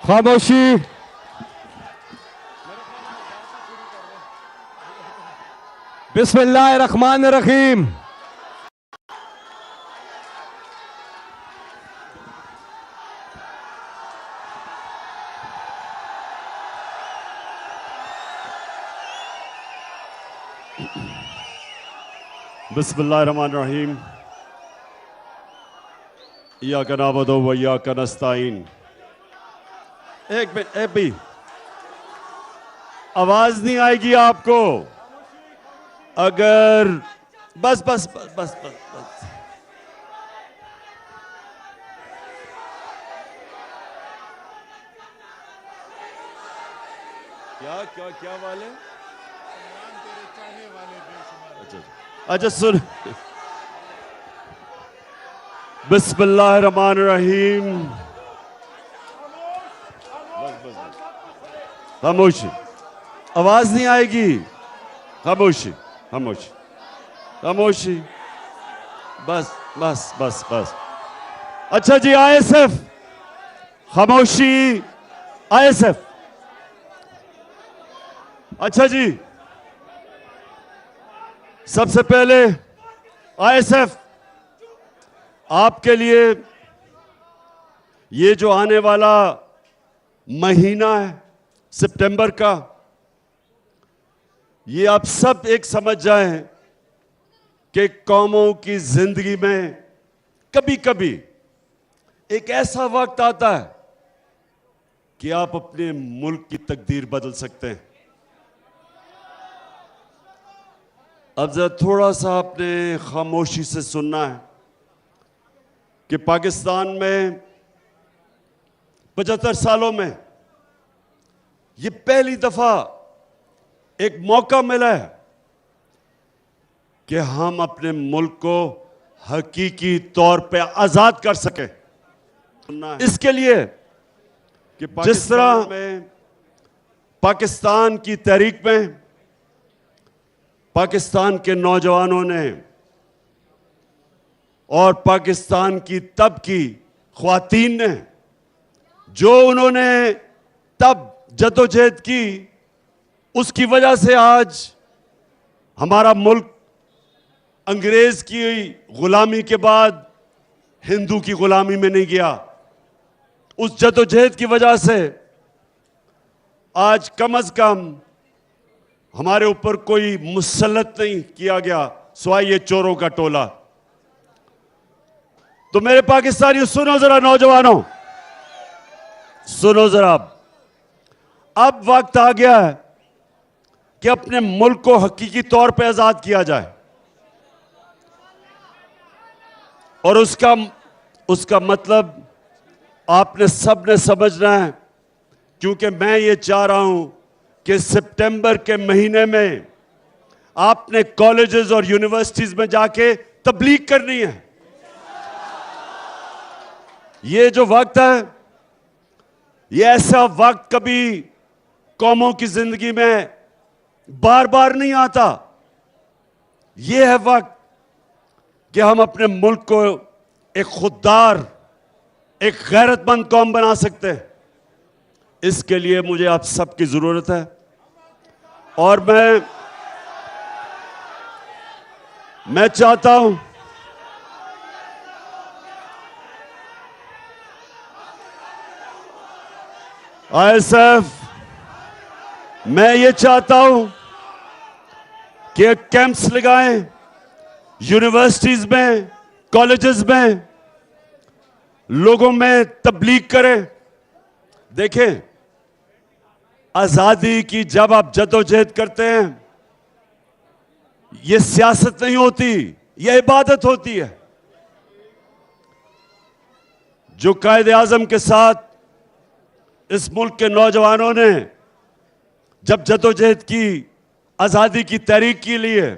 खामोशी। बिस्मिल्लाहिर्रहमानिर्रहीम। बिस्मिल्लाहिर्रहमानिर्रहीम। इय्याका नअबुदु व इय्याका नस्तईन। एक मिनट, भी आवाज नहीं आएगी आपको अगर बस बस बस बस बस, बस। क्या क्या क्या वाले? अच्छा सुन। बिस्मिल्लाहिर्रहमानिर्रहीम। खामोशी, आवाज नहीं आएगी। खामोशी खामोशी खामोशी, बस बस बस बस। अच्छा जी, आईएसएफ, खामोशी, आईएसएफ। अच्छा जी, सबसे पहले आईएसएफ आपके लिए ये जो आने वाला महीना है सितंबर का, ये आप सब एक समझ जाएं कि कौमों की जिंदगी में कभी कभी एक ऐसा वक्त आता है कि आप अपने मुल्क की तकदीर बदल सकते हैं। अब जरा थोड़ा सा आपने खामोशी से सुनना है कि पाकिस्तान में 75 सालों में ये पहली दफा एक मौका मिला है कि हम अपने मुल्क को हकीकी तौर पे आजाद कर सके। इसके लिए कि जिस तरह में पाकिस्तान की तहरीक में पाकिस्तान के नौजवानों ने और पाकिस्तान की तब की ख्वातीन ने जो उन्होंने तब जद्दोजहद की, उसकी वजह से आज हमारा मुल्क अंग्रेज की गुलामी के बाद हिंदू की गुलामी में नहीं गया। उस जद्दोजहद की वजह से आज कम से कम हमारे ऊपर कोई मुसल्लत नहीं किया गया सिवाय ये चोरों का टोला। तो मेरे पाकिस्तानियों सुनो जरा, नौजवानों सुनो जरा, अब वक्त आ गया है कि अपने मुल्क को हकीकी तौर पे आजाद किया जाए और उसका मतलब आपने सबने समझना है, क्योंकि मैं ये चाह रहा हूं कि सितंबर के महीने में आपने कॉलेजेस और यूनिवर्सिटीज में जाके तबलीग करनी है। ये जो वक्त है, ये ऐसा वक्त कभी कौमों की जिंदगी में बार बार नहीं आता। ये है वक्त कि हम अपने मुल्क को एक खुददार, एक गैरतमंद कौम बना सकते हैं। इसके लिए मुझे आप सबकी जरूरत है और मैं चाहता हूं आईएसएफ, मैं ये चाहता हूं कि कैंप्स लगाएं यूनिवर्सिटीज में, कॉलेजेस में, लोगों में तबलीग करें। देखें, आजादी की जब आप जद्दोजहद करते हैं, यह सियासत नहीं होती, यह इबादत होती है। जो कायदे आजम के साथ इस मुल्क के नौजवानों ने जब जद्दोजहद की, आजादी की तहरीक के लिए,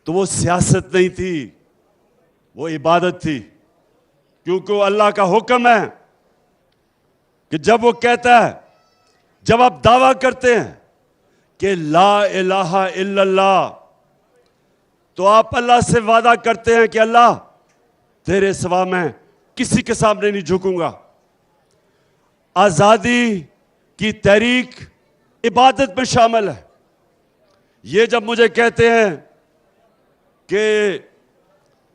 तो वो सियासत नहीं थी, वो इबादत थी। क्योंकि वो अल्लाह का हुक्म है कि जब वो कहता है, जब आप दावा करते हैं कि ला इलाहा इल्लल्लाह, तो आप अल्लाह से वादा करते हैं कि अल्लाह तेरे सिवा मैं किसी के सामने नहीं झुकूंगा। आजादी की तहरीक इबादत में शामिल है। ये जब मुझे कहते हैं कि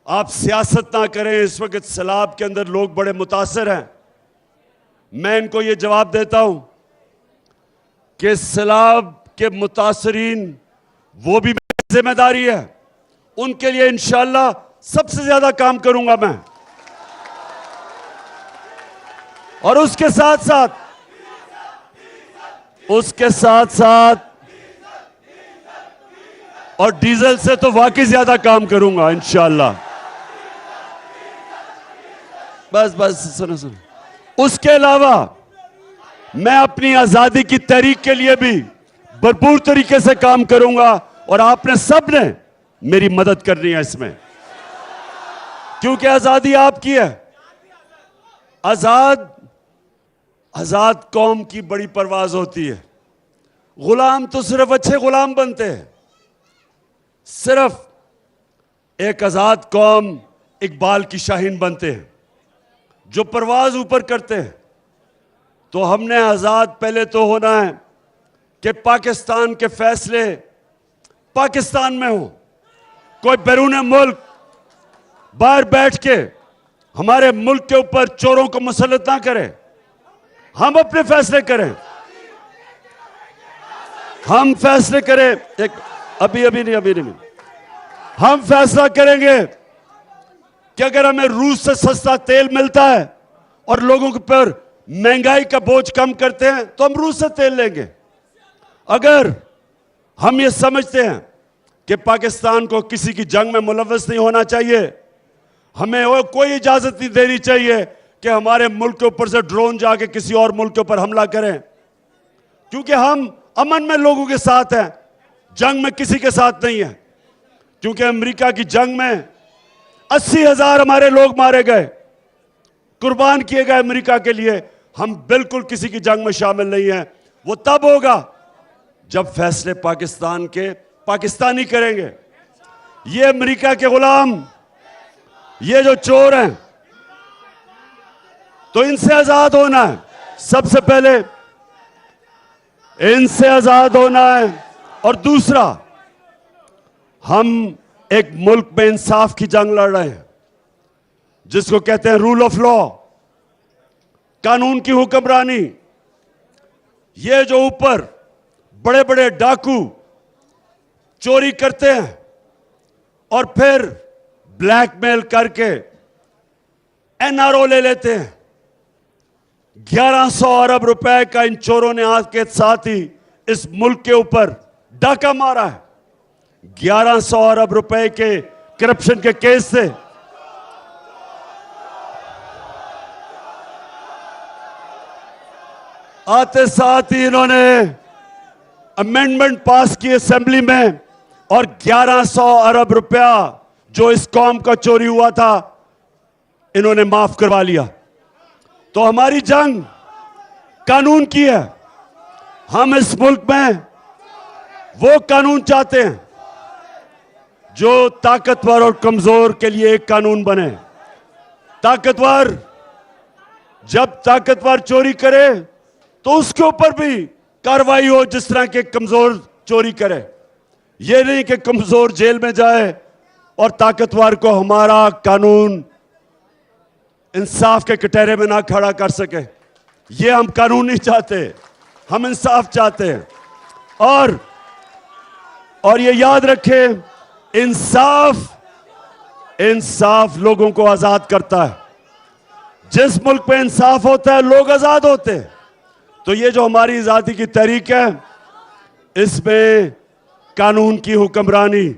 आप सियासत ना करें, इस वक्त सैलाब के अंदर लोग बड़े मुतासर हैं, मैं इनको ये जवाब देता हूं कि सैलाब के मुतासरीन वो भी मेरी जिम्मेदारी है, उनके लिए इंशाअल्लाह सबसे ज्यादा काम करूंगा मैं। और उसके साथ साथ और डीजल से तो वाकई ज्यादा काम करूंगा इंशाअल्लाह। बस सुनो। उसके अलावा मैं अपनी आजादी की तहरीक के लिए भी भरपूर तरीके से काम करूंगा और आपने सब ने मेरी मदद करनी है इसमें, क्योंकि आजादी आपकी है। आजाद कौम की बड़ी परवाज होती है। गुलाम तो सिर्फ अच्छे गुलाम बनते हैं। सिर्फ एक आजाद कौम इकबाल की शाहीन बनते हैं जो परवाज ऊपर करते हैं। तो हमने आजाद पहले तो होना है कि पाकिस्तान के फैसले पाकिस्तान में हो। कोई बैरून मुल्क बाहर बैठ के हमारे मुल्क के ऊपर चोरों को मुसल्लत ना करे। हम अपने फैसले करें, हम फैसले करें। अभी नहीं। हम फैसला करेंगे कि अगर हमें रूस से सस्ता तेल मिलता है और लोगों के ऊपर महंगाई का बोझ कम करते हैं तो हम रूस से तेल लेंगे। अगर हम ये समझते हैं कि पाकिस्तान को किसी की जंग में मुलव्वस नहीं होना चाहिए, हमें वो कोई इजाजत नहीं देनी चाहिए कि हमारे मुल्क के ऊपर से ड्रोन जाके किसी और मुल्क के ऊपर हमला करें, क्योंकि हम अमन में लोगों के साथ हैं, जंग में किसी के साथ नहीं है। क्योंकि अमेरिका की जंग में 80,000 हमारे लोग मारे गए, कुर्बान किए गए अमेरिका के लिए। हम बिल्कुल किसी की जंग में शामिल नहीं हैं। वो तब होगा जब फैसले पाकिस्तान के पाकिस्तानी करेंगे। ये अमेरिका के गुलाम, ये जो चोर हैं, तो इनसे आजाद होना है। सबसे पहले इनसे आजाद होना है। और दूसरा, हम एक मुल्क में इंसाफ की जंग लड़ रहे हैं जिसको कहते हैं रूल ऑफ लॉ, कानून की हुक्मरानी। ये जो ऊपर बड़े बड़े डाकू चोरी करते हैं और फिर ब्लैकमेल करके एनआरओ ले लेते हैं, 1100 अरब रुपए का इन चोरों ने आज के साथ ही इस मुल्क के ऊपर डाका मारा है। 1100 अरब रुपए के करप्शन के केस से आते साथ ही इन्होंने अमेंडमेंट पास की असेंबली में और 1100 अरब रुपया जो इस कौम का चोरी हुआ था इन्होंने माफ करवा लिया। तो हमारी जंग कानून की है। हम इस मुल्क में वो कानून चाहते हैं जो ताकतवर और कमजोर के लिए एक कानून बने। ताकतवर जब ताकतवर चोरी करे तो उसके ऊपर भी कार्रवाई हो जिस तरह के कमजोर चोरी करे। ये नहीं कि कमजोर जेल में जाए और ताकतवर को हमारा कानून इंसाफ के कटहरे में ना खड़ा कर सके। ये हम कानून नहीं चाहते, हम इंसाफ चाहते हैं। और ये याद रखें, इंसाफ लोगों को आजाद करता है। जिस मुल्क में इंसाफ होता है लोग आजाद होते हैं। तो ये जो हमारी आजादी की तहरीक है, इसमें कानून की हुक्मरानी,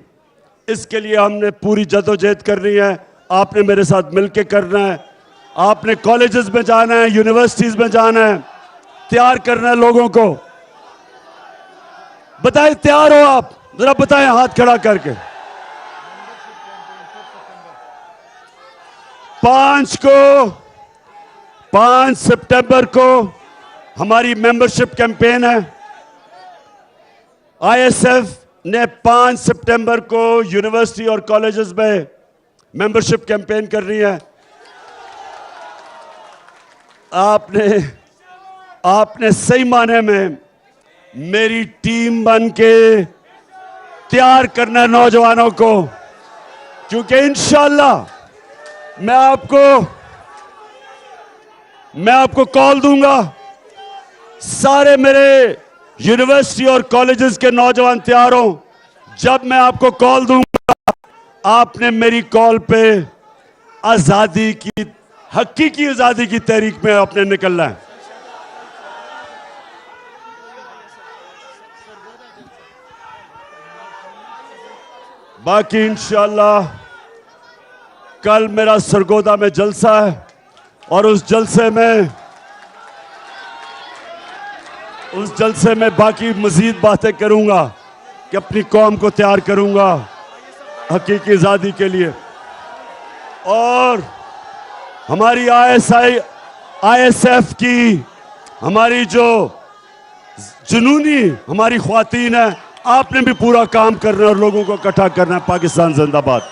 इसके लिए हमने पूरी जदोजहद करनी है। आपने मेरे साथ मिलकर करना है। आपने कॉलेजेस में जाना है, यूनिवर्सिटीज में जाना है, तैयार करना है लोगों को। बताएं, तैयार हो आप? जरा बताएं हाथ खड़ा करके। 5 सितंबर को हमारी मेंबरशिप कैंपेन है। आईएसएफ ने 5 सितंबर को यूनिवर्सिटी और कॉलेजेस में मेंबरशिप कैंपेन कर रही है। आपने सही माने में मेरी टीम बन के तैयार करना है नौजवानों को, क्योंकि इंशाल्लाह मैं आपको कॉल दूंगा। सारे मेरे यूनिवर्सिटी और कॉलेजेस के नौजवान तैयार हो। जब मैं आपको कॉल दूंगा, आपने मेरी कॉल पे आजादी की, हकीकी आजादी की तहरीक में आपने निकलना है। बाकी इंशाल्लाह कल मेरा सरगोदा में जलसा है और उस जलसे में बाकी मजीद बातें करूंगा कि अपनी कौम को तैयार करूंगा हकीकी आज़ादी के लिए। और हमारी ISF की हमारी जो जुनूनी हमारी ख्वातीन है, आपने भी पूरा काम करना है और लोगों को इकट्ठा करना है। पाकिस्तान जिंदाबाद।